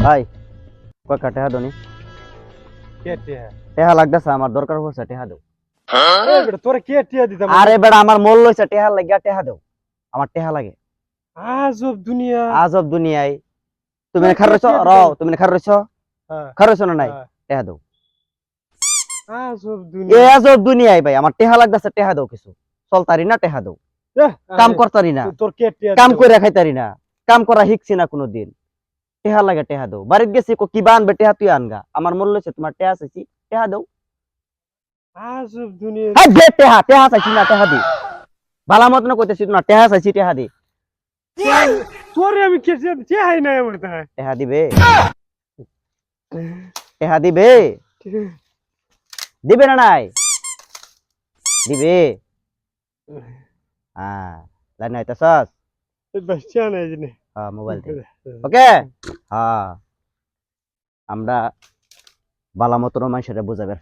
ভাই কয়টা টেহা দনি কে টিয়া টেহা লাগতেছে আমার দরকার পড়ছে টেহা দাও এ বেটা তোরা কে টিয়া দিতাম আরে বেড়া আমার মোল লইছে টেহা লাগিয়া টেহা দাও আমার টেহা লাগে আজব দুনিয়া আজব দুনিয়ায় তুমি তোরা খার কে রইছো টিয়া রাও দিতাম? তুমি খার রইছো হ্যাঁ, খার রইছো না নাই হ্যাঁ। টেহা দাও আজব এ দুনিয়া আজব দুনিয়ায় ভাই আমার টেহা লাগতেছে টেহা দাও কিছু চলতারি না টেহা দাও কাম করতারি না তোর কে টিয়া কাম দিতাম? কইরা খাইতারি না কাম করা শিখছি না কোনোদিন টেহা লাগে টেহা দাও বাড়িত গেছি কিবা আনবে টেহা তুই আনগা আমার মোল লইছে তোমার টেহা চাইছি টেহা দাও আজব দুনিয়া হ্যাঁ দে টেহা টেহা চাইছি না টেহা দি ভালা মতন কইতেছি না টেহা চাইছি টেহা দি তোরে আমি কে টিয়া হাই নাই আমার তা টেহা দিবে টেহা দিবে দিবে না নাই দিবে হ্যাঁ লাইন আইতাছস বাচ্চা নাই জানি হ্যাঁ মোবাইল থেকে ওকে হ্যাঁ আমরা বালা মতন মানুষেরা বুঝাবে